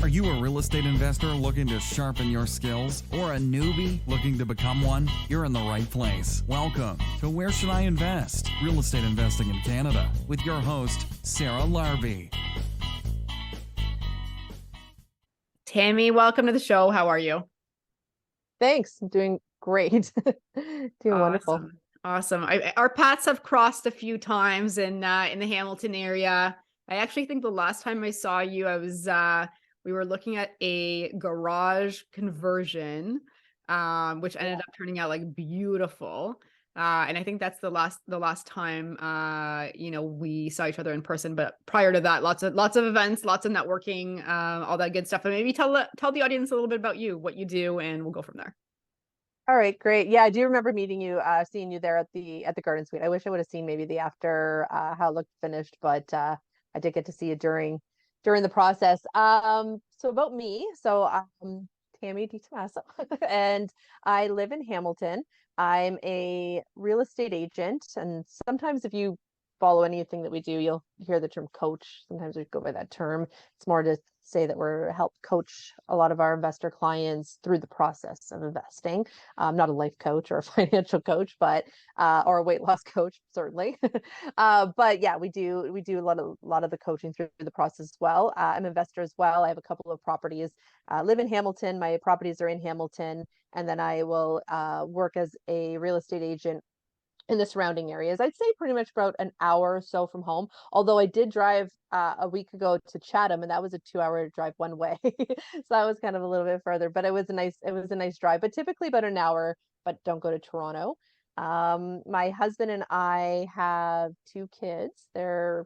Are you a real estate investor looking to sharpen your skills or a newbie looking to become one? You're in the right place. Welcome to Where Should I Invest? Real Estate Investing in Canada with your host, Sarah Larby. Tammy, welcome to the show. How are you? Thanks. I'm doing great. Doing wonderful. Awesome. Our paths have crossed a few times in the Hamilton area. I actually think the last time I saw you, we were looking at a garage conversion, which ended up turning out like beautiful. And I think that's the last time we saw each other in person. But prior to that, lots of events, lots of networking, all that good stuff. And maybe tell the audience a little bit about you, what you do, and we'll go from there. All right, great. Yeah, I do remember meeting you, seeing you there at the Garden Suite. I wish I would have seen maybe the after how it looked finished, but I did get to see you during the process. So about me, I'm Tammy DiTomaso, and I live in Hamilton. I'm a real estate agent, and sometimes if you follow anything that we do, you'll hear the term coach. Sometimes we go by that term. It's more to say that we're help coach a lot of our investor clients through the process of investing. Not a life coach or a financial coach, but or a weight loss coach, certainly. But yeah, we do a lot of the coaching through the process as well. I'm an investor as well. I have a couple of properties. Live in Hamilton. My properties are in Hamilton, and then I will work as a real estate agent in the surrounding areas. I'd say pretty much about an hour or so from home. Although I did drive a week ago to Chatham, and that was a 2-hour drive one way. So that was kind of a little bit further, but it was a nice drive. But typically about an hour, but don't go to Toronto. My husband and I have 2 kids. My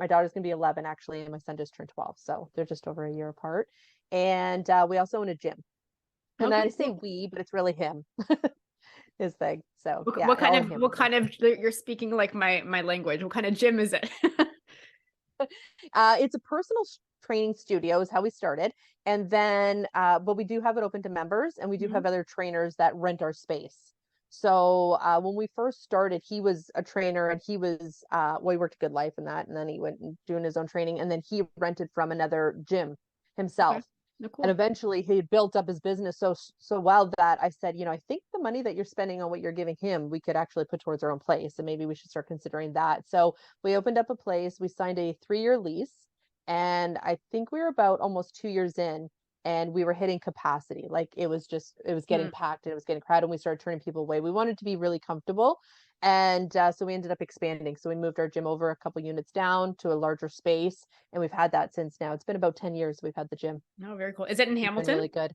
daughter's gonna be 11 actually, and my son just turned 12. So they're just over a year apart. And we also own a gym. And I say we, but it's really him. His thing. So yeah, what kind of you're speaking like my language. What kind of gym is it? It's a personal training studio is how we started. And then but we do have it open to members, and we do have other trainers that rent our space. So when we first started, he was a trainer, and he was he worked a Good Life and that, and then he went doing his own training, and then he rented from another gym himself. Okay. Oh, cool. And eventually he had built up his business so well that I said, I think the money that you're spending on what you're giving him, we could actually put towards our own place, and maybe we should start considering that. So we opened up a place. We signed a 3-year lease, and I think we were about almost 2 years in, and we were hitting capacity. Like it was getting packed, and it was getting crowded, and we started turning people away. We wanted to be really comfortable. And so we ended up expanding. So we moved our gym over a couple units down to a larger space, and we've had that since now. It's been about 10 years we've had the gym. Oh, very cool. Is it in Hamilton? Really good.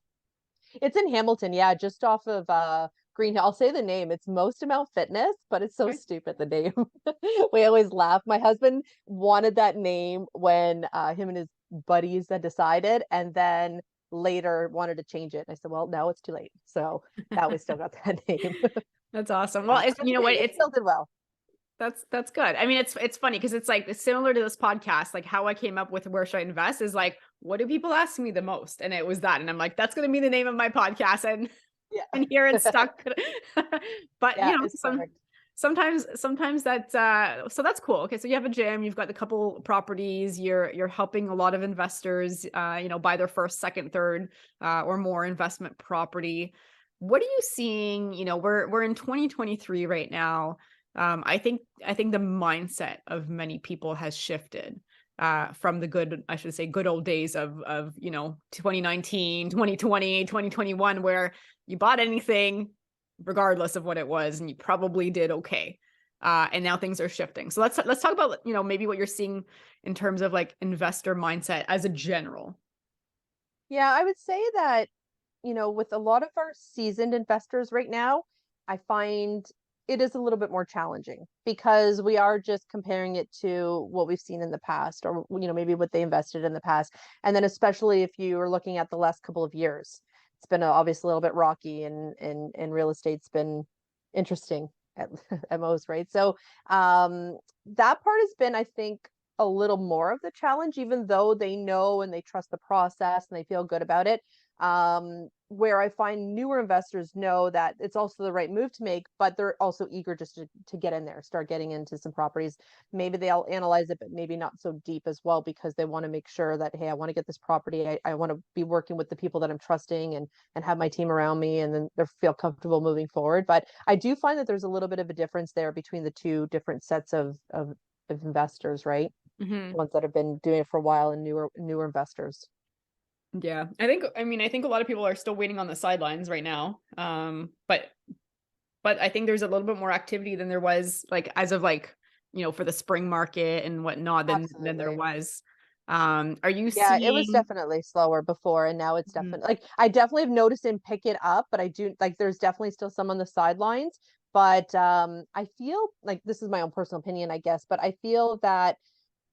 It's in Hamilton, yeah, just off of Green Hill. I'll say the name. It's Most Amount Fitness, but it's so stupid, the name. We always laugh. My husband wanted that name when him and his buddies had decided, and then later wanted to change it. And I said, well, no, it's too late. So that we still got that name. That's awesome. Well, it still did well. That's good. I mean, it's funny because it's similar to this podcast. Like how I came up with Where Should I Invest is like, what do people ask me the most? And it was that, and I'm like, that's going to be the name of my podcast, and here it's stuck. But sometimes that's so that's cool. Okay, so you have a gym, you've got a couple properties, you're helping a lot of investors, buy their first, second, third, or more investment property. What are you seeing? We're in 2023 right now. I think the mindset of many people has shifted from the good old days of 2019, 2020, 2021, where you bought anything regardless of what it was, and you probably did okay. And now things are shifting. So let's talk about maybe what you're seeing in terms of like investor mindset as a general. Yeah, I would say that with a lot of our seasoned investors right now, I find it is a little bit more challenging because we are just comparing it to what we've seen in the past, or maybe what they invested in the past. And then especially if you are looking at the last couple of years, it's been obviously a little bit rocky, and real estate's been interesting at most, right? So that part has been, I think, a little more of the challenge, even though they know and they trust the process and they feel good about it. Where I find newer investors know that it's also the right move to make, but they're also eager just to get in there, start getting into some properties. Maybe they'll analyze it, but maybe not so deep as well, because they want to make sure that, hey, I want to get this property. I want to be working with the people that I'm trusting and have my team around me, and then they feel comfortable moving forward. But I do find that there's a little bit of a difference there between the two different sets of investors, right? Mm-hmm. Ones that have been doing it for a while and newer investors. Yeah, I mean, I think a lot of people are still waiting on the sidelines right now. But I think there's a little bit more activity than there was, like, as of, like, for the spring market and whatnot than there Absolutely. was. Are you Yeah, it was seeing? definitely slower before, and now it's Mhm. definitely, like, I definitely have noticed him pick it up, but I do, like, there's definitely still some on the sidelines. But I feel like, this is my own personal opinion, I guess, but I feel that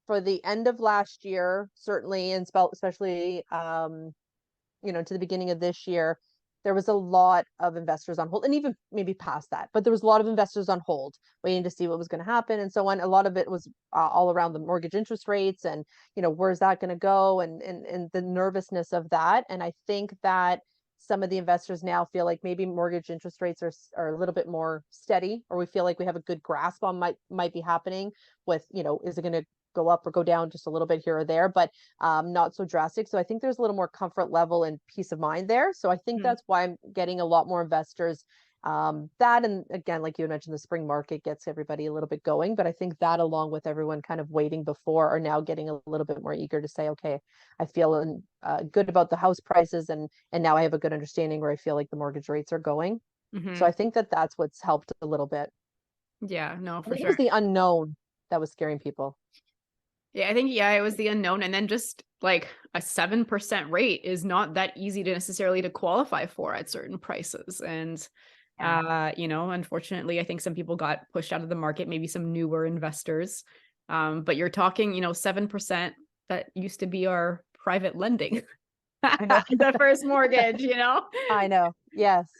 for the end of last year, certainly, and especially to the beginning of this year, there was a lot of investors on hold, and even maybe past that, but there was a lot of investors on hold waiting to see what was going to happen and so on. A lot of it was all around the mortgage interest rates, and where's that going to go, and the nervousness of that. And I think that some of the investors now feel like maybe mortgage interest rates are a little bit more steady, or we feel like we have a good grasp on might be happening with, is it going to go up or go down just a little bit here or there, but not so drastic. So I think there's a little more comfort level and peace of mind there. So I think Mhm. that's why I'm getting a lot more investors. That, and again, like you had mentioned, the spring market gets everybody a little bit going, but I think that, along with everyone kind of waiting before, are now getting a little bit more eager to say, okay, I feel good about the house prices, and now I have a good understanding where I feel like the mortgage rates are going. So Mhm. I think that that's what's helped a little bit. Yeah, no, I for think it was sure. the unknown that was scaring people. Yeah, I think, yeah, it was the unknown. And then just like a 7% rate is not that easy to necessarily to qualify for at certain prices. And Yeah. unfortunately, I think some people got pushed out of the market, maybe some newer investors. But you're talking, 7%, that used to be our private lending. I know. The first mortgage. I know. Yes.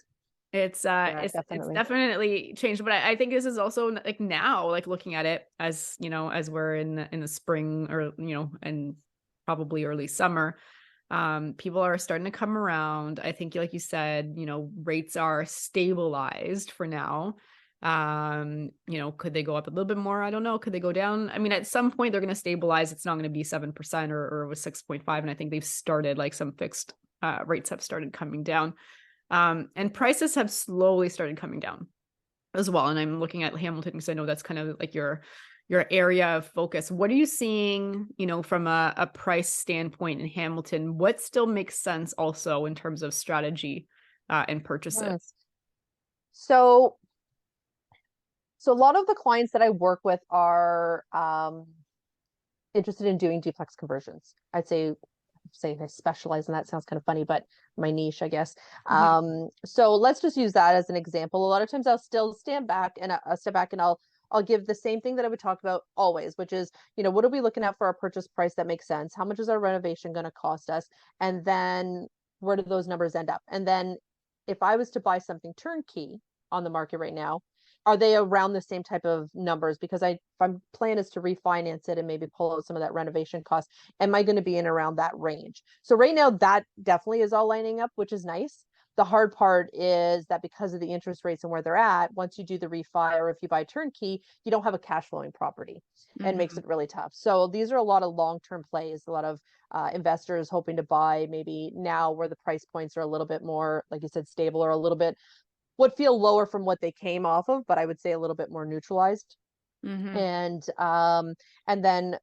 It's Yeah, it's definitely. definitely changed, but I think this is also, like, now, like, looking at it as, as we're in the spring, or and probably early summer, people are starting to come around. I think, like you said, rates are stabilized for now. Could they go up a little bit more? I don't know. Could they go down? I mean, at some point they're going to stabilize. It's not going to be 7%, or it was 6.5, and I think they've started, like, some fixed rates have started coming down. And prices have slowly started coming down as well. And I'm looking at Hamilton because I know that's kind of like your area of focus. What are you seeing, from a price standpoint in Hamilton? What still makes sense also in terms of strategy and Hmm. purchases? So, so a lot of the clients that I work with are interested in doing duplex conversions. I'd say I specialize in that. Sounds kind of funny, but my niche, I guess. Mhm. So let's just use that as an example. A lot of times I'll still stand back and I'll step back and I'll give the same thing that I would talk about always, which is, what are we looking at for our purchase price that makes sense? How much is our renovation going to cost us? And then where do those numbers end up? And then if I was to buy something turnkey on the market right now, are they around the same type of numbers? Because if my plan is to refinance it and maybe pull out some of that renovation cost, am I going to be in around that range? So right now that definitely is all lining up, which is nice. The hard part is that because of the interest rates and where they're at, once you do the refi, or if you buy turnkey, you don't have a cash flowing property, and makes Mhm. it really tough. So these are a lot of long-term plays, a lot of investors hoping to buy maybe now where the price points are a little bit more, like you said, stable, or a little bit would feel lower from what they came off of, but I would say a little bit more neutralized. Mhm. And then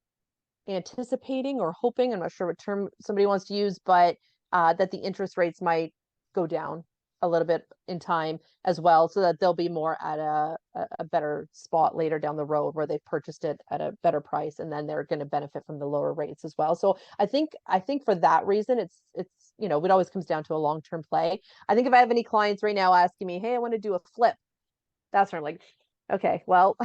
anticipating or hoping, I'm not sure what term somebody wants to use, but that the interest rates might go down a little bit in time as well, so that they'll be more at a better spot later down the road where they've purchased it at a better price, and then they're going to benefit from the lower rates as well. So I think for that reason, it always comes down to a long-term play. I think if I have any clients right now asking me, hey, I want to do a flip, that's where I'm like, okay, well,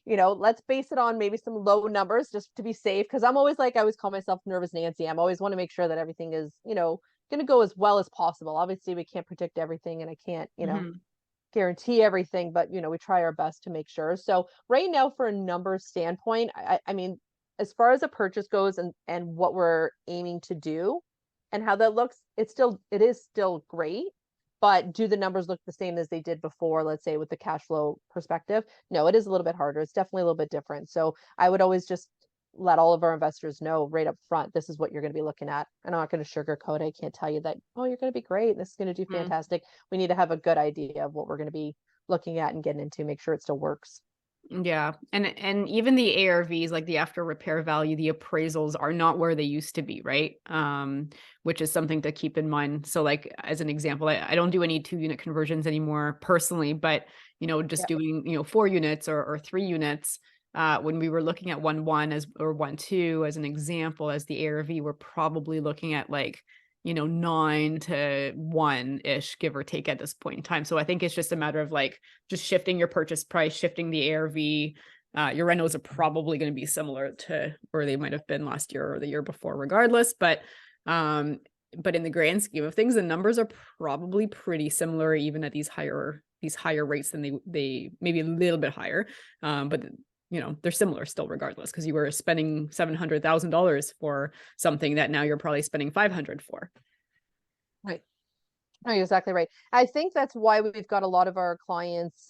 let's base it on maybe some low numbers just to be safe. Cause I'm always like, I always call myself nervous Nancy. I'm always want to make sure that everything is, going to go as well as possible. Obviously, we can't predict everything, and I can't, Mhm. guarantee everything, but we try our best to make sure. So right now, for a numbers standpoint, I mean, as far as a purchase goes and what we're aiming to do and how that looks, it is still great. But do the numbers look the same as they did before, let's say with the cash flow perspective? No, it is a little bit harder. It's definitely a little bit different. So I would always just let all of our investors know right up front, this is what you're going to be looking at. And I'm not going to sugarcoat it. I can't tell you that, oh, you're going to be great. This is going to do fantastic. We need to have a good idea of what we're going to be looking at and getting into, make sure it still works. Yeah. And even the ARVs, like the after repair value, the appraisals are not where they used to be, right? Which is something to keep in mind. So like as an example, I don't do any 2-unit conversions anymore personally, but just doing, 4 units or 3 units. When we were looking at 1-1 or 1-2 as an example, as the ARV, we're probably looking at like 9 to 1-ish, give or take at this point in time. So I think it's just a matter of like just shifting your purchase price, shifting the ARV. Your rentals are probably going to be similar to where they might have been last year or the year before, regardless. But in the grand scheme of things, the numbers are probably pretty similar, even at these higher rates than they maybe a little bit higher. But they're similar still regardless, because you were spending $700,000 for something that now you're probably spending $500 for. Right. No, you're exactly right. I think that's why we've got a lot of our clients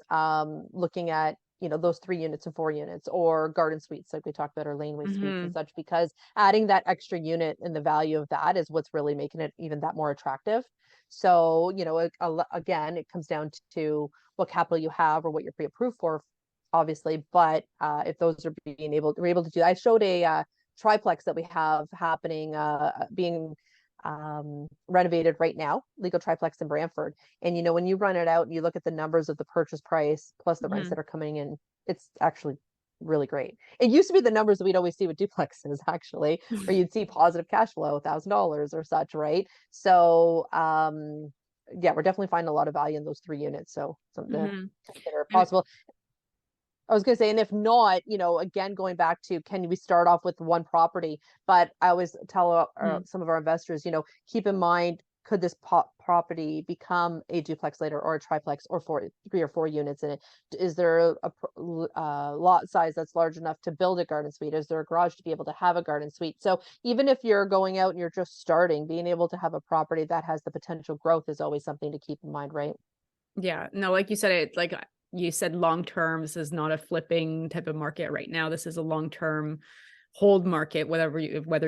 looking at, those 3 units and 4 units or garden suites, like we talked about, or laneway suites and such, because adding that extra unit and the value of that is what's really making it even that more attractive. So, again, it comes down to what capital you have or what you're pre-approved for, obviously. But if those are we're able to do, I showed a triplex that we have happening, being renovated right now, legal triplex in Brantford. And when you run it out and you look at the numbers of the purchase price plus the rents that are coming in, it's actually really great. It used to be the numbers that we'd always see with duplexes, actually, where you'd see positive cash flow, $1,000 or such, right? So yeah, we're definitely finding a lot of value in those 3 units. So something to consider possible. I was going to say, and if not, again, going back to, can we start off with one property? But I always tell some of our investors, keep in mind, could this property become a duplex later, or a triplex, or 3 or 4 units in it? Is there a lot size that's large enough to build a garden suite? Is there a garage to be able to have a garden suite? So even if you're going out and you're just starting, being able to have a property that has the potential growth is always something to keep in mind, right? Yeah, no, like you said, you said long-term, this is not a flipping type of market right now. This is a long-term hold market, whether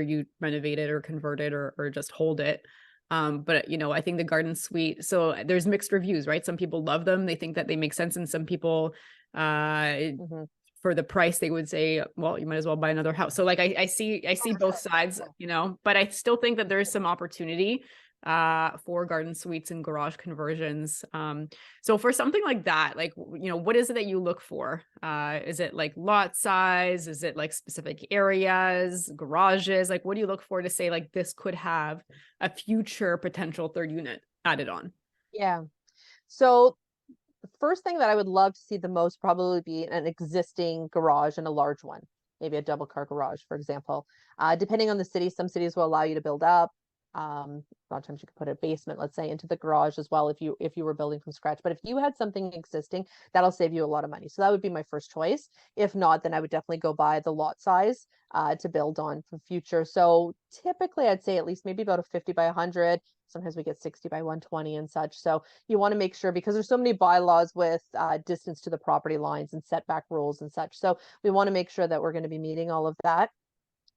you renovate it or convert it or just hold it. But I think the garden suite, so there's mixed reviews, right? Some people love them. They think that they make sense. And some people, for the price, they would say, well, you might as well buy another house. So like, I see both sides, but I still think that there's some opportunity for garden suites and garage conversions. So for something like that, like, what is it that you look for? Is it like lot size? Is it like specific areas, garages? Like, what do you look for to say, like, this could have a future potential 3rd unit added on? Yeah. So the first thing that I would love to see the most probably be an existing garage, and a large one, maybe a double car garage, for example. Depending on the city, some cities will allow you to build up. A lot of times you could put a basement, let's say, into the garage as well, if you were building from scratch. But if you had something existing, that'll save you a lot of money. So that would be my first choice. If not, then I would definitely go by the lot size to build on for future. So typically I'd say at least maybe about a 50 by 100. Sometimes we get 60 by 120 and such. So you want to make sure, because there's so many bylaws with distance to the property lines and setback rules and such. So we want to make sure that we're going to be meeting all of that.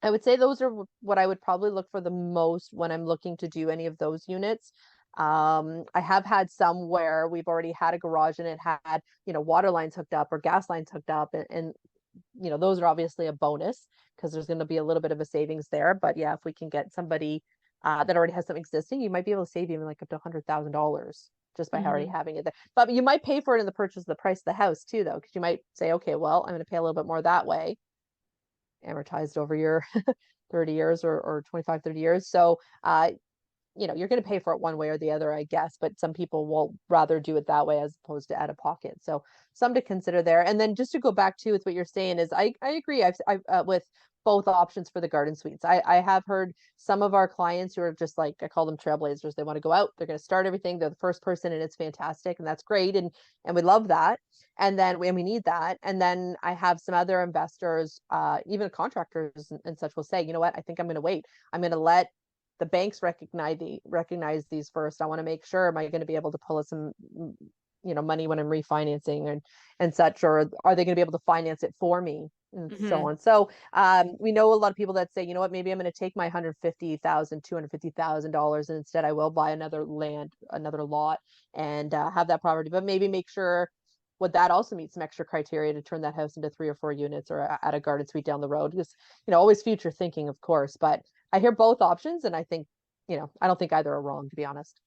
I would say those are what I would probably look for the most when I'm looking to do any of those units. I have had some where we've already had a garage and it had, water lines hooked up or gas lines hooked up, and those are obviously a bonus because there's going to be a little bit of a savings there. But yeah, if we can get somebody that already has something existing, you might be able to save even like up to $100,000 just by already having it there. But you might pay for it in the purchase of the price of the house too, though, because you might say, okay, well, I'm going to pay a little bit more that way, amortized over your 30 years or 25, 30 years. So you know, you're going to pay for it one way or the other, I guess, but some people will rather do it that way as opposed to out of pocket. So some to consider there. And then just to go back to with what you're saying is I agree. I've with both options for the garden suites. I have heard some of our clients who are just like, I call them trailblazers. They want to go out, they're going to start everything. They're the first person and it's fantastic. And that's great. And we love that. And then we need that. And then I have some other investors, even contractors and such will say, you know what, I think I'm going to wait. I'm going to let the banks recognize these first. I want to make sure, am I going to be able to pull some, you know, money when I'm refinancing and such, or are they going to be able to finance it for me and so on. So we know a lot of people that say, you know what, maybe I'm going to take my $250,000 and instead I will buy another lot and have that property, but maybe make sure would that also meet some extra criteria to turn that house into 3 or 4 units or add a garden suite down the road, because, you know, always future thinking, of course, but I hear both options and I think, you know, I don't think either are wrong, to be honest.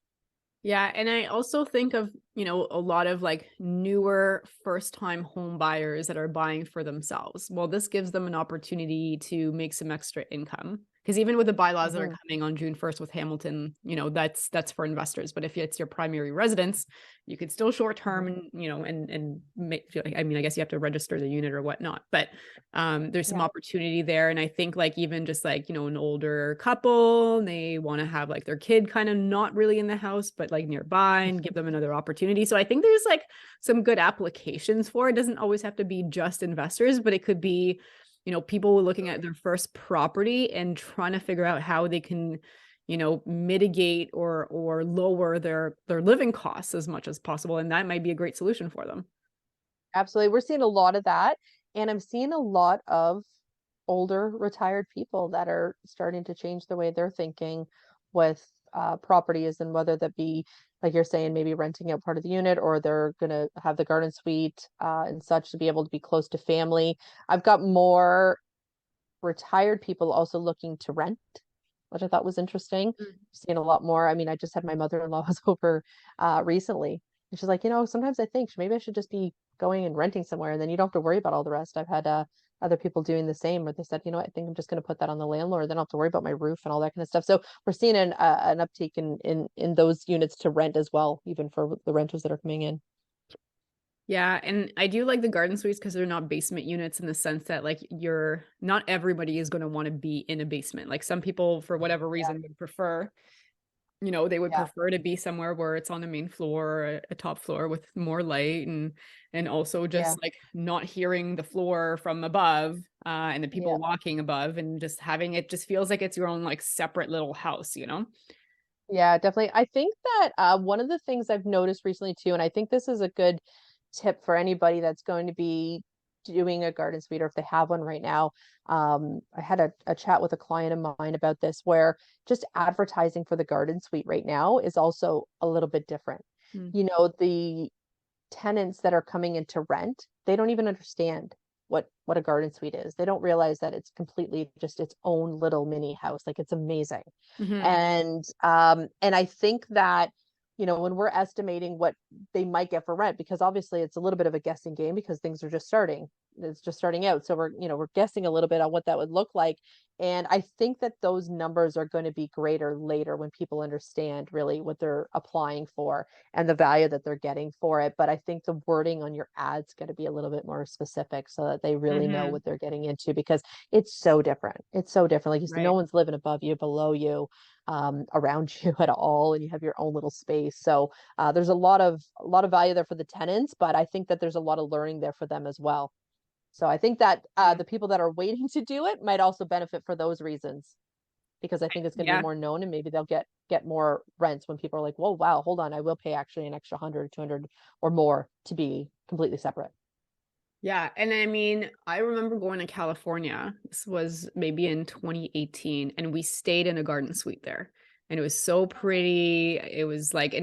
Yeah. And I also think of, you know, a lot of like newer first time home buyers that are buying for themselves. Well, this gives them an opportunity to make some extra income. Because even with the bylaws that are coming on June 1st with Hamilton, you know, that's for investors. But if it's your primary residence, you could still short term and, you know, and make, I mean, I guess you have to register the unit or whatnot, but there's some opportunity there. And I think like even just like, you know, an older couple, they want to have like their kid kind of not really in the house, but like nearby and give them another opportunity. So I think there's like some good applications for it. It doesn't always have to be just investors, but it could be, you know, people looking at their first property and trying to figure out how they can, you know, mitigate or lower their living costs as much as possible. And that might be a great solution for them. Absolutely. We're seeing a lot of that. And I'm seeing a lot of older retired people that are starting to change the way they're thinking with properties, and whether that be, like you're saying, maybe renting out part of the unit, or they're going to have the garden suite and such to be able to be close to family. I've got more retired people also looking to rent, which I thought was interesting. Seeing a lot more. I mean, I just had my mother-in-law was over recently, and she's like, you know, sometimes I think maybe I should just be going and renting somewhere, and then you don't have to worry about all the rest. I've had other people doing the same, where they said, you know, I think I'm just going to put that on the landlord, then I don't have to worry about my roof and all that kind of stuff. So we're seeing an uptake in those units to rent as well, even for the renters that are coming in. Yeah, and I do like the garden suites because they're not basement units, in the sense that like not everybody is going to want to be in a basement. Like some people, for whatever reason, would prefer, you know, they would prefer to be somewhere where it's on the main floor or a top floor with more light, and also just like not hearing the floor from above and the people walking above, and just having it just feels like it's your own like separate little house, you know? Yeah, definitely. I think that one of the things I've noticed recently too, and I think this is a good tip for anybody that's going to be doing a garden suite, or if they have one right now. I had a chat with a client of mine about this, where just advertising for the garden suite right now is also a little bit different. You know, the tenants that are coming in to rent, they don't even understand what a garden suite is. They don't realize that it's completely just its own little mini house. Like, it's amazing. And I think that, you know, when we're estimating what they might get for rent, because obviously it's a little bit of a guessing game because things are just starting. It's just starting out. So we're guessing a little bit on what that would look like. And I think that those numbers are going to be greater later when people understand really what they're applying for and the value that they're getting for it. But I think the wording on your ad's going to be a little bit more specific so that they really know what they're getting into, because it's so different. It's so different. Like you said, no one's living above you, below you, around you at all, and you have your own little space. So there's a lot of value there for the tenants, but I think that there's a lot of learning there for them as well. So I think that the people that are waiting to do it might also benefit for those reasons, because I think it's going to be more known, and maybe they'll get more rents when people are like, whoa, wow, hold on, I will pay actually an extra 100, 200 or more to be completely separate. Yeah. And I mean, I remember going to California. This was maybe in 2018, and we stayed in a garden suite there. And it was so pretty. It was like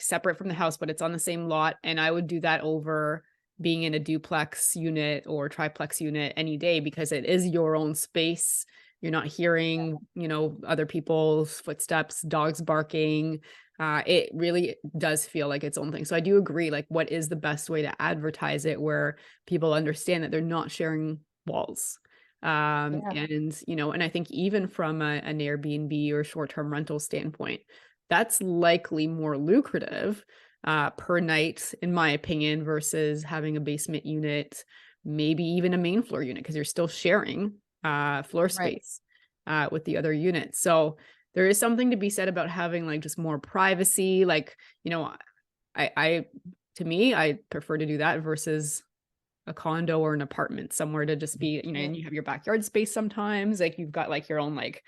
separate from the house, but it's on the same lot. And I would do that over being in a duplex unit or triplex unit any day, because it is your own space. You're not hearing, you know, other people's footsteps, dogs barking. It really does feel like its own thing. So I do agree, like, what is the best way to advertise it where people understand that they're not sharing walls? And, you know, and I think even from an Airbnb or short-term rental standpoint, that's likely more lucrative per night, in my opinion, versus having a basement unit, maybe even a main floor unit, because you're still sharing floor Right. space with the other units. So there is something to be said about having like just more privacy. Like, you know, I to me, I prefer to do that versus a condo or an apartment, somewhere to just be, you know, Yeah. and you have your backyard space sometimes, like you've got like your own like,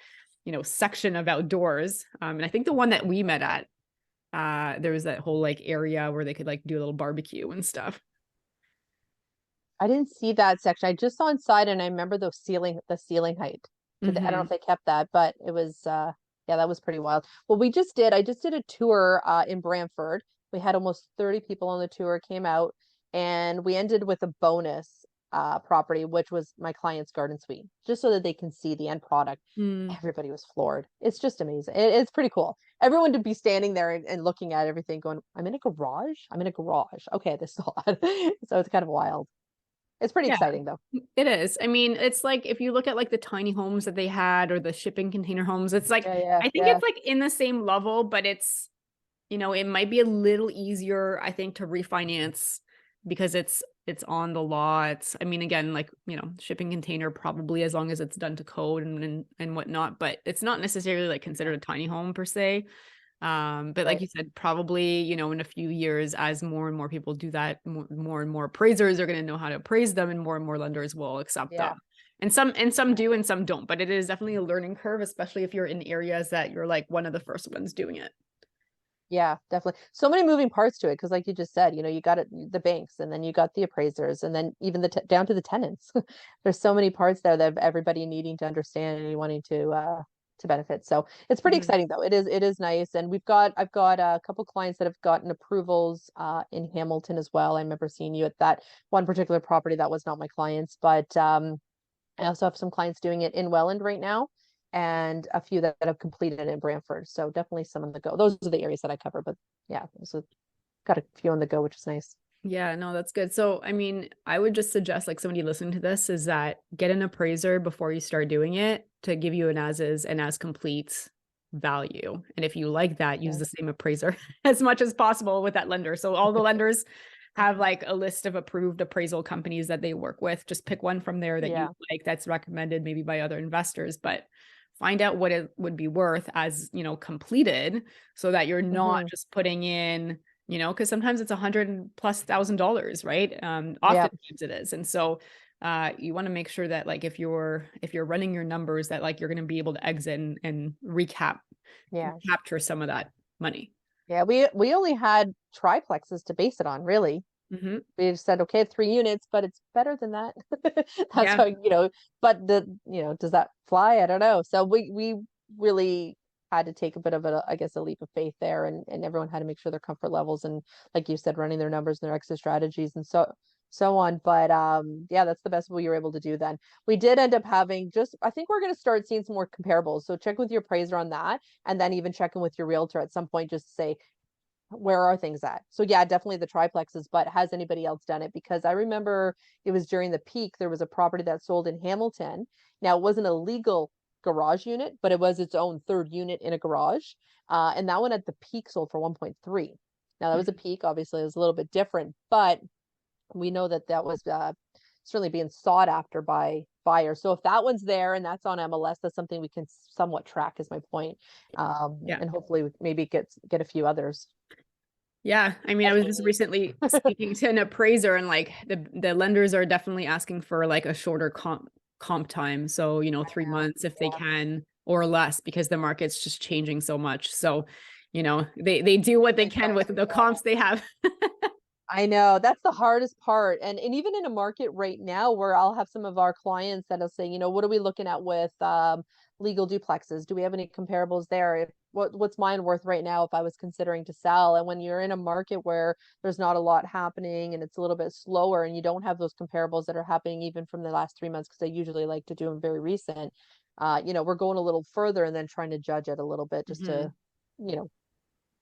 you know, section of outdoors. And I think the one that we met at, there was that whole like area where they could like do a little barbecue and stuff. I didn't see that section. I just saw inside, and I remember the ceiling height. I don't know Mm-hmm. if they kept that, but it was yeah, that was pretty wild. Well, I just did a tour in Brantford. We had almost 30 people on the tour, came out, and we ended with a bonus property, which was my client's garden suite, just so that they can see the end product. Mm. Everybody was floored. It's just amazing. It's pretty cool. Everyone to be standing there and looking at everything, going, "I'm in a garage. I'm in a garage. Okay, this is a lot." So it's kind of wild. It's pretty Yeah, exciting though. it is. I mean, it's like if you look at like the tiny homes that they had or the shipping container homes, it's like, Yeah, I think yeah, it's like in the same level, but it's, you know, it might be a little easier, I think, to refinance because it's on the law. It's, I mean, again, like, you know, shipping container probably, as long as it's done to code and whatnot, but it's not necessarily like considered a tiny home per se. But like right. you said, probably, you know, in a few years, as more and more people do that, more and more appraisers are going to know how to appraise them, and more lenders will accept Yeah, them. And some do and some don't, but it is definitely a learning curve, especially if you're in areas that you're like one of the first ones doing it. yeah, definitely. So many moving parts to it because, like you just said, you got the banks, and then you got the appraisers, and then even down to the tenants. There's so many parts there that everybody needing to understand and wanting to benefit. So it's pretty Mhm. exciting though. It is nice, and I've got a couple clients that have gotten approvals in Hamilton as well. I remember seeing you at that one particular property that was not my client's, but I also have some clients doing it in Welland right now, and a few that have completed it in Brantford. So definitely some on the go. Those are the areas that I cover, but yeah, so got a few on the go, which is nice. Yeah, no, that's good. So, I mean, I would just suggest like somebody listening to this is that get an appraiser before you start doing it to give you an as is and as complete value. And if you like that, use Yeah. the same appraiser as much as possible with that lender. So all the lenders have like a list of approved appraisal companies that they work with. Just pick one from there that you Yeah. like that's recommended maybe by other investors, but find out what it would be worth as, you know, completed so that you're not Hmm. just putting in, you know, because sometimes it's $100,000+, right? Yeah. Oftentimes it is. And so you want to make sure that like if you're running your numbers that like you're going to be able to exit and Yeah. recapture some of that money. Yeah. We only had triplexes to base it on, really. Hmm. We just said, okay, 3 units, but it's better than that. That's Yeah. how, but does that fly? I don't know. So we really had to take a bit of I guess, a leap of faith there, and everyone had to make sure their comfort levels, and like you said, running their numbers and their exit strategies and so on. But yeah, that's the best we were able to do then. We did end up having I think we're going to start seeing some more comparables. So check with your appraiser on that, and then even check in with your realtor at some point just to say, where are things at? So yeah, definitely the triplexes, but has anybody else done it? Because I remember it was during the peak, there was a property that sold in Hamilton. Now it wasn't a legal garage unit, but it was its own third unit in a garage. And that one at the peak sold for 1.3. Now that was a peak, obviously it was a little bit different, but we know that was certainly being sought after by buyers. So if that one's there and that's on MLS, that's something we can somewhat track, is my point. Yeah. And hopefully maybe get a few others. Yeah. I mean, I was just recently speaking to an appraiser and like the lenders are definitely asking for like a shorter comp time. So, you know, 3 months if they Yeah, can or less because the market's just changing so much. So, you know, they do what they can with the comps they have. I know that's the hardest part. And even in a market right now where I'll have some of our clients that'll say, what are we looking at with legal duplexes? Do we have any comparables there? What's mine worth right now if I was considering to sell? And when you're in a market where there's not a lot happening and it's a little bit slower and you don't have those comparables that are happening even from the last 3 months, because I usually like to do them very recent, we're going a little further and then trying to judge it a little bit just Mhm. to, you know,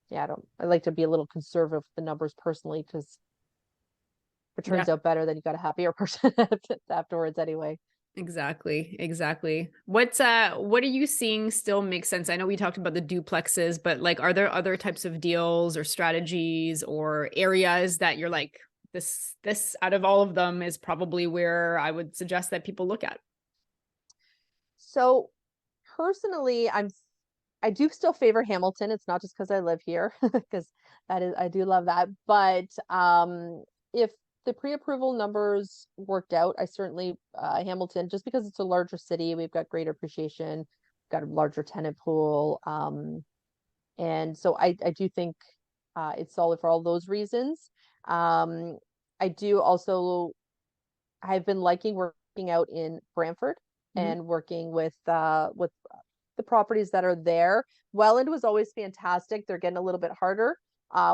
yeah, I like to be a little conservative with the numbers personally, because if it Yeah. turns out better, then you got a happier person afterwards anyway. Exactly. What are you seeing still makes sense? I know we talked about the duplexes, but like are there other types of deals or strategies or areas that you're like this out of all of them is probably where I would suggest that people look at? So personally, I do still favor Hamilton. It's not just because I live here, because I do love that. But if the pre-approval numbers worked out, I certainly Hamilton, just because it's a larger city, we've got greater appreciation, got a larger tenant pool. And so I do think it's solid for all those reasons. Um, I do also I've been liking working out in Brantford Mhm. and working with the properties that are there. Welland was always fantastic. They're getting a little bit harder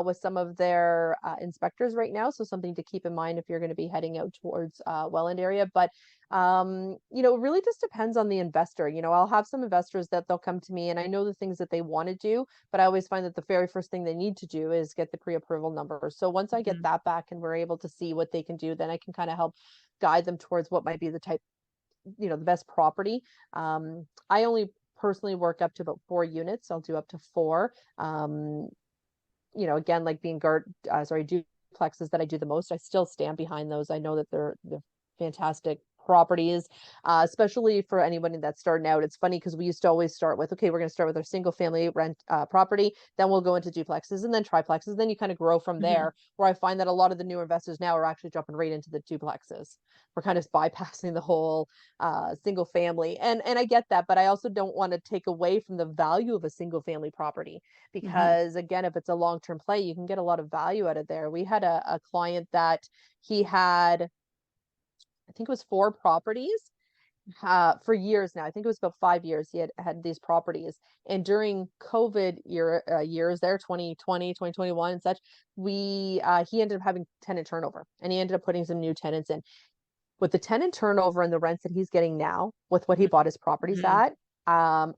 with some of their inspectors right now. So something to keep in mind if you're going to be heading out towards Welland area. But it really just depends on the investor. I'll have some investors that they'll come to me and I know the things that they want to do, but I always find that the very first thing they need to do is get the pre-approval numbers. So once I get Mhm. that back and we're able to see what they can do, then I can kind of help guide them towards what might be the type, the best property. I only personally work up to about 4 units. I'll do up to four. Again, like being duplexes that I do the most, I still stand behind those. I know that they're fantastic properties, especially for anybody that's starting out. It's funny because we used to always start with, okay, we're going to start with our single family rent property, then we'll go into duplexes and then triplexes, then you kind of grow from Mhm. there. Where I find that a lot of the new investors now are actually jumping right into the duplexes. We're kind of bypassing the whole single family, and I get that, but I also don't want to take away from the value of a single family property, Mhm. because again, if it's a long-term play, you can get a lot of value out of there. We had a client that he had, I think it was 4 properties for years now. I think it was about 5 years he had these properties. And during COVID years there, 2020, 2021 and such, he ended up having tenant turnover and he ended up putting some new tenants in. With the tenant turnover and the rents that he's getting now with what he bought his properties Mhm. at,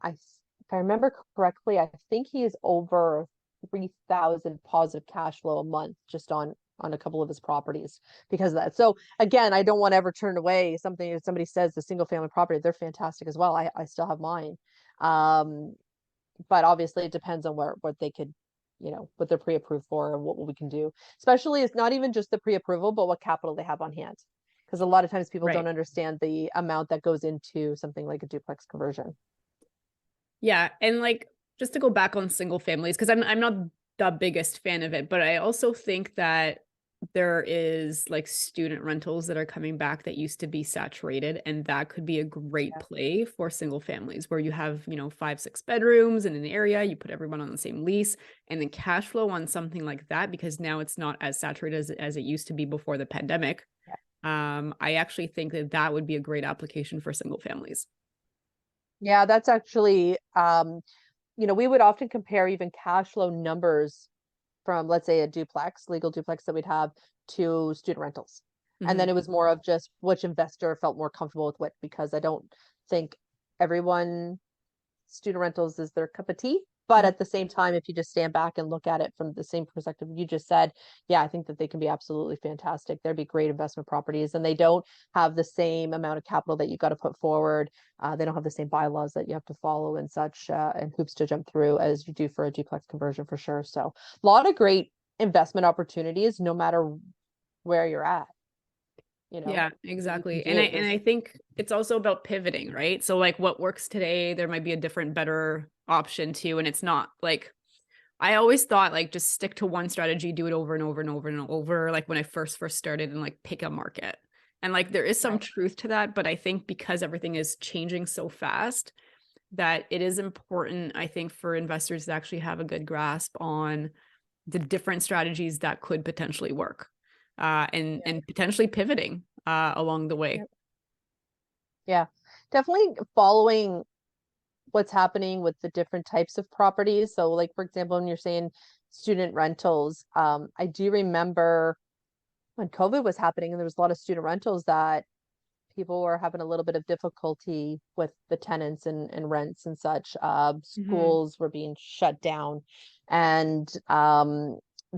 if I remember correctly, I think he is over 3,000 positive cash flow a month just on a couple of his properties because of that. So again, I don't want to ever turn away something if somebody says the single family property, they're fantastic as well. I still have mine. Um, but obviously it depends on what they could, what they're pre-approved for and what we can do. Especially it's not even just the pre-approval, but what capital they have on hand. Because a lot of times people Right. don't understand the amount that goes into something like a duplex conversion. Yeah, and like just to go back on single families because I'm not the biggest fan of it, but I also think that there is like student rentals that are coming back that used to be saturated, and that could be a great Yeah. play for single families where you have, 5, 6 bedrooms in an area, you put everyone on the same lease, and then cash flow on something like that because now it's not as saturated as it used to be before the pandemic. Yeah. I actually think that that would be a great application for single families. Yeah, that's actually we would often compare even cash flow numbers from, let's say, a duplex, legal duplex that we'd have, to student rentals. And then Mhm. it was more of just which investor felt more comfortable with what, because I don't think everyone student rentals is their cup of tea. But Mhm. at the same time, if you just stand back and look at it from the same perspective you just said, yeah, I think that they can be absolutely fantastic. There'd be great investment properties, and they don't have the same amount of capital that you got to put forward. They don't have the same bylaws that you have to follow and such, and hoops to jump through as you do for a duplex conversion for sure. So a lot of great investment opportunities, no matter where you're at, Yeah, that you can exactly. And I do. and There's I think it's also about pivoting, right? So like what works today, there might be a different, better option too. And it's not like I always thought like just stick to one strategy, do it over and over and over and over, like when I first started and like pick a market. And like there is some right. truth to that, but I think because everything is changing so fast, that it is important, I think, for investors to actually have a good grasp on the different strategies that could potentially work, Yeah. and potentially pivoting along the way. Yeah. Yeah. Definitely following what's happening with the different types of properties. So like for example, when you're saying student rentals, I do remember when COVID was happening and there was a lot of student rentals that people were having a little bit of difficulty with the tenants and rents and such. Mhm. Schools were being shut down and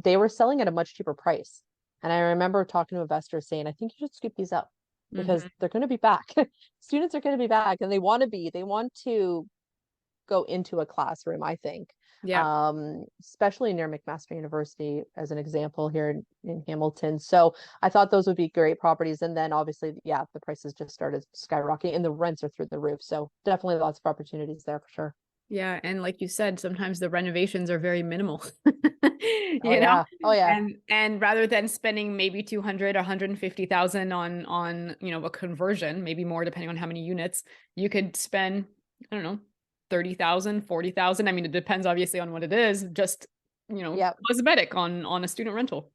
they were selling at a much cheaper price. And I remember talking to investors saying, I think you should scoop these up. because they're going to be back. Students are going to be back, and they want to go into a classroom, I think. Yeah. Especially near McMaster University, as an example, here in Hamilton. So I thought those would be great properties. And then obviously, yeah, the prices just started skyrocketing and the rents are through the roof. So definitely lots of opportunities there for sure. Yeah. And like you said, sometimes the renovations are very minimal, Oh you know, yeah. Oh yeah. and rather than spending maybe 200, 150,000 on, you know, a conversion, maybe more depending on how many units, you could spend, I don't know, 30,000, 40,000. I mean, it depends obviously on what it is, just, you know, Yeah. cosmetic on a student rental.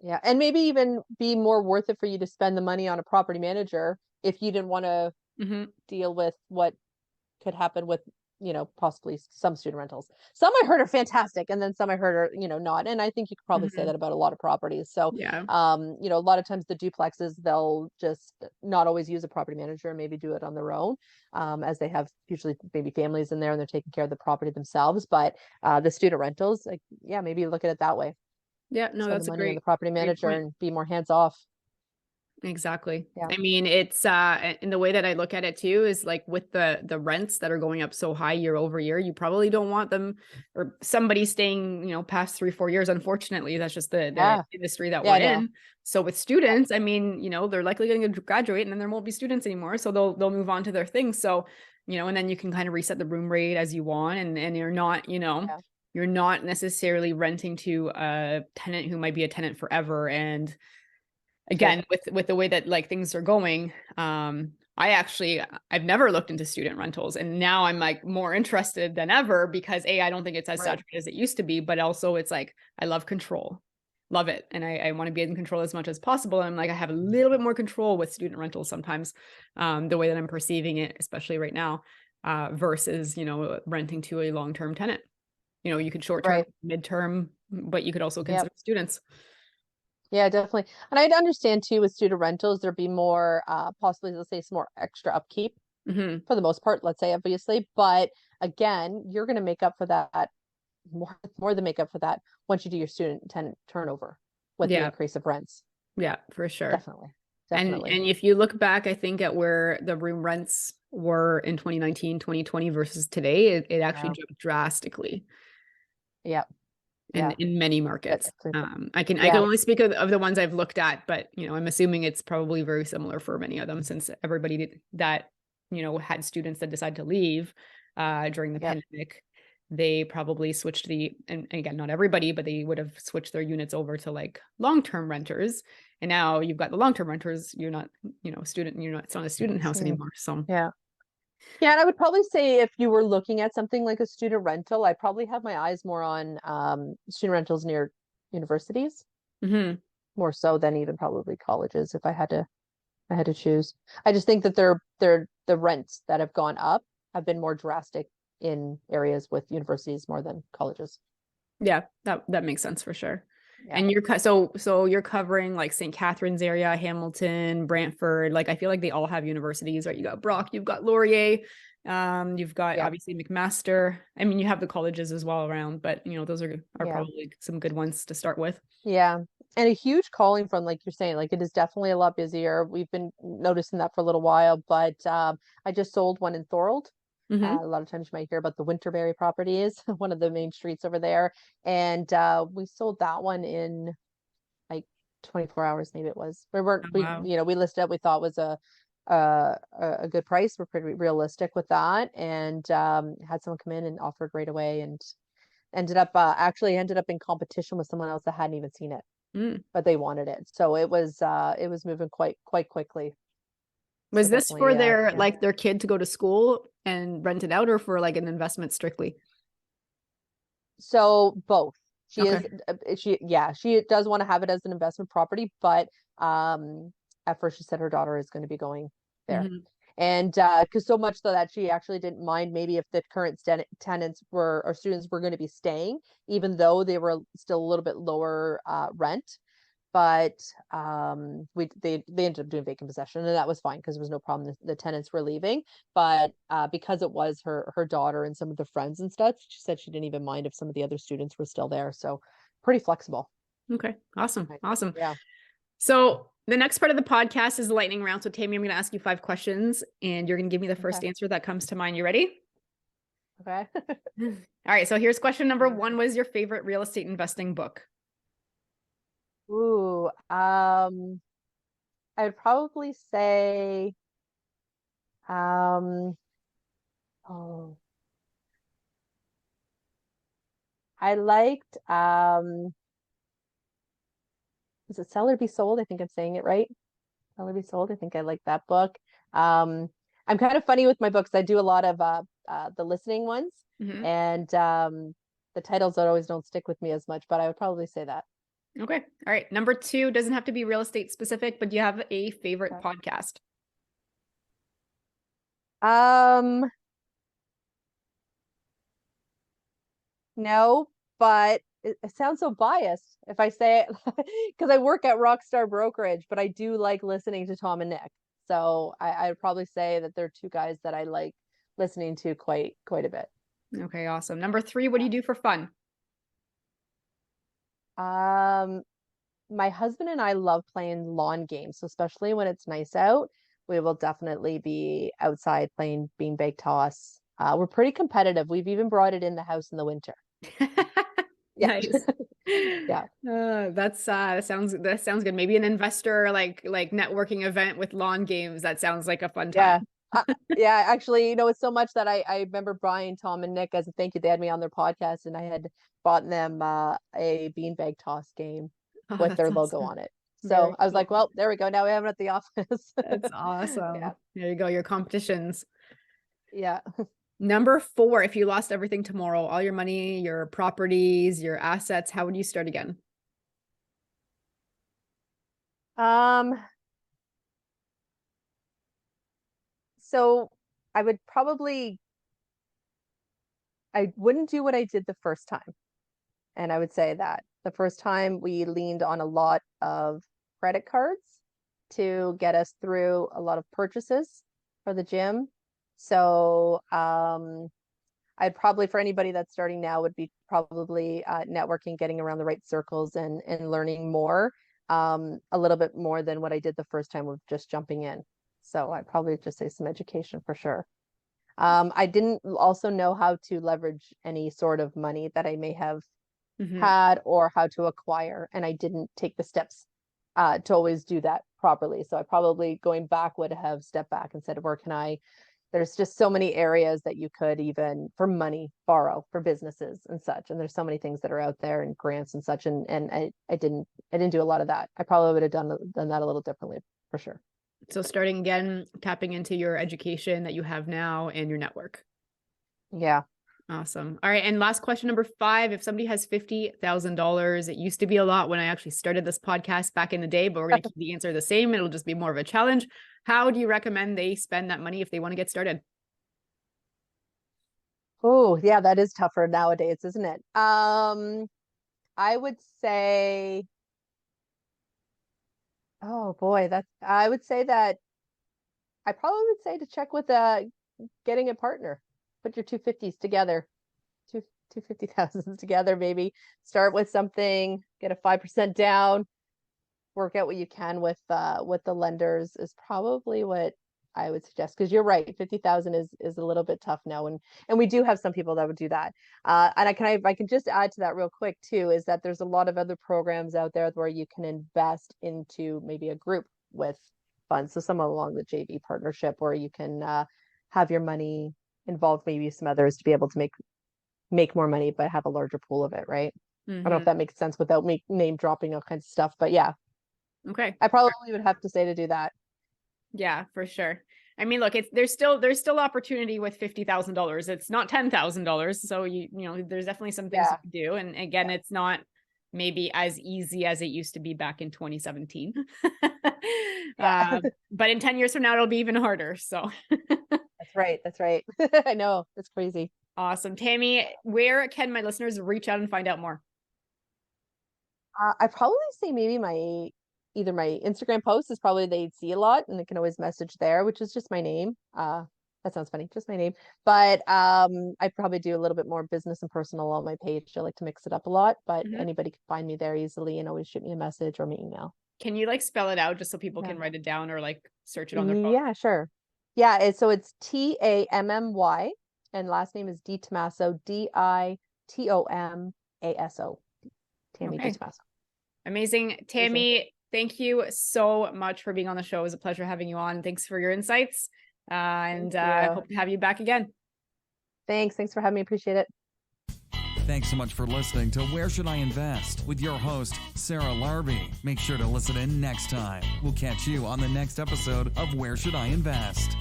Yeah. And maybe even be more worth it for you to spend the money on a property manager if you didn't want to deal with what could happen with, possibly some student rentals. Some I heard are fantastic, and then some I heard are, not. And I think you could probably say that about a lot of properties. So, Yeah. a lot of times the duplexes, they'll just not always use a property manager, maybe do it on their own, as they have usually maybe families in there and they're taking care of the property themselves. But the student rentals, like, yeah, maybe look at it that way. Yeah. No, Spend that's the a money on the great property manager point. and be more hands off. Exactly. Yeah. I mean, it's in the way that I look at it too is like with the rents that are going up so high year over year, you probably don't want them or somebody staying, past 3-4 years. Unfortunately, that's just the industry that we're in. So with students, I mean, they're likely going to graduate and then there won't be students anymore. So they'll move on to their things. So, and then you can kind of reset the room rate as you want, and you're not, you're not necessarily renting to a tenant who might be a tenant forever. And again, with the way that like things are going, I've never looked into student rentals, and now I'm like more interested than ever because I don't think it's as saturated as it used to be, but also it's like I love control, love it, and I want to be in control as much as possible. And I'm like I have a little bit more control with student rentals sometimes, the way that I'm perceiving it, especially right now, versus renting to a long-term tenant. You could short-term, mid-term, but you could also consider students. Yeah, definitely. And I'd understand too with student rentals, there'd be more, possibly, let's say, some more extra upkeep for the most part, let's say, obviously. But again, you're going to make up for that more than make up for that once you do your student tenant turnover with the increase of rents. Yeah, for sure. Definitely. And if you look back, I think at where the room rents were in 2019, 2020 versus today, it actually jumped drastically. Yeah. In many markets. I can only speak of the ones I've looked at, but I'm assuming it's probably very similar for many of them, since everybody that had students that decided to leave during the pandemic, they probably switched and again, not everybody, but they would have switched their units over to like long-term renters. And now you've got the long-term renters, you're not, it's not a student house anymore. So yeah, and I would probably say if you were looking at something like a student rental, I probably have my eyes more on student rentals near universities, more so than even probably colleges if I had to choose. I just think that the rents that have gone up have been more drastic in areas with universities more than colleges. Yeah, that makes sense for sure. Yeah. And you're covering like St. Catharines area, Hamilton, Brantford. Like I feel like they all have universities, right? You got Brock, you've got Laurier, you've got obviously McMaster. I mean, you have the colleges as well around, but those are probably some good ones to start with. Yeah. And a huge calling from, like you're saying, like it is definitely a lot busier. We've been noticing that for a little while, but I just sold one in Thorold. A lot of times you might hear about the Winterberry properties, one of the main streets over there. And we sold that one in like 24 hours, maybe it was. We listed it, we thought was a good price. We're pretty realistic with that. And had someone come in and offered right away, and ended up in competition with someone else that hadn't even seen it. But they wanted it. So it was moving quite quickly. Was this for their their kid to go to school and rent it out, or for like an investment strictly? So both. She does want to have it as an investment property, but at first she said her daughter is going to be going there. And because so much so that she actually didn't mind maybe if the current tenants or students were going to be staying, even though they were still a little bit lower rent. But they ended up doing vacant possession, and that was fine because there was no problem. The tenants were leaving, but because it was her daughter and some of the friends and stuff, she said she didn't even mind if some of the other students were still there. So pretty flexible. Okay, awesome. Yeah. So the next part of the podcast is the lightning round. So Tammy, I'm going to ask you 5 questions and you're going to give me the first answer that comes to mind. You ready? Okay. All right. So here's question number 1. What is your favorite real estate investing book? Ooh, I would probably say, oh, I liked, is it Sell or Be Sold? I think I'm saying it right. Sell or Be Sold. I think I like that book. I'm kind of funny with my books. I do a lot of the listening ones, Mhm. and the titles always don't stick with me as much, but I would probably say that. Okay. All right. Number 2 doesn't have to be real estate specific, but do you have a favorite Okay. podcast? No, but it sounds so biased if I say it because I work at Rockstar Brokerage, but I do like listening to Tom and Nick. So I would probably say that they're 2 guys that I like listening to quite a bit. Okay. Awesome. Number 3, what do you do for fun? Um, my husband and I love playing lawn games, so especially when it's nice out, we will definitely be outside playing beanbag toss. We're pretty competitive. We've even brought it in the house in the winter. Yeah. Nice. Yeah. That sounds good. Maybe an investor like networking event with lawn games. That sounds like a fun Yeah. time. Yeah, actually, it's so much that I remember Brian, Tom, and Nick as a thank you. They had me on their podcast, and I had bought them a beanbag toss game Oh, with their that's logo awesome. on it. Very So I was like, cool. well, there we go. Now we have it at the office. That's Yeah. awesome. There you go. Your competitions. Yeah. Number 4, if you lost everything tomorrow, all your money, your properties, your assets, how would you start again? Um, so I would probably I wouldn't do what I did the first time. And I would say that the first time we leaned on a lot of credit cards to get us through a lot of purchases for the gym. So I'd probably, for anybody that's starting now, would be probably networking, getting around the right circles and learning more, a little bit more than what I did the first time with just jumping in. So I'd probably just say some education for sure. I didn't also know how to leverage any sort of money that I may have Mhm. had or how to acquire, and I didn't take the steps to always do that properly. So I probably, going back, would have stepped back and said, where can I, there's just so many areas that you could, even for money, borrow for businesses and such, and there's so many things that are out there and grants and such, and I didn't do a lot of that. I probably would have done that a little differently for sure. So starting again, tapping into your education that you have now and your network. Yeah. Awesome. All right. And last question number 5. If somebody has $50,000, it used to be a lot when I actually started this podcast back in the day, but we're going to keep the answer the same. It'll just be more of a challenge. How do you recommend they spend that money if they want to get started? Oh, yeah, that is tougher nowadays, isn't it? I would say, oh boy, I would say that I probably would say to check with getting a partner. Put your 250s together, two 50,000s together, maybe. Start with something, get a 5% down, work out what you can with the lenders is probably what I would suggest. Because you're right, 50,000 is a little bit tough now, and we do have some people that would do that. And I can just add to that real quick too, is that there's a lot of other programs out there where you can invest into maybe a group with funds. So some along the JV partnership where you can have your money involved, maybe some others to be able to make more money, but have a larger pool of it, right? I don't know if that makes sense without me name dropping all kinds of stuff, but yeah, Okay. I probably would have to say to do that. Yeah, for sure. I mean, look, there's still opportunity with $50,000. It's not $10,000. So there's definitely some things you Yeah. can do. And again, it's not maybe as easy as it used to be back in 2017. Yeah. But in 10 years from now, it'll be even harder. So That's right. That's right. I know. It's crazy. awesome. Tammy, where can my listeners reach out and find out more? I probably say maybe either my Instagram post is probably they'd see a lot and they can always message there, which is just my name. That sounds funny, just my name. But I probably do a little bit more business and personal on my page. I like to mix it up a lot, but Mhm. anybody can find me there easily and always shoot me a message or my email. Can you like spell it out just so people can write it down or like search it on their phone? Yeah, sure. Yeah, it's Tammy, and last name is DiTomaso, DiTomaso. Tammy DiTomaso. Amazing. Tammy, thank you so much for being on the show. It was a pleasure having you on. Thanks for your insights. And I hope to have you back again. Thanks for having me. Appreciate it. Thanks so much for listening to Where Should I Invest with your host, Sarah Larby. Make sure to listen in next time. We'll catch you on the next episode of Where Should I Invest?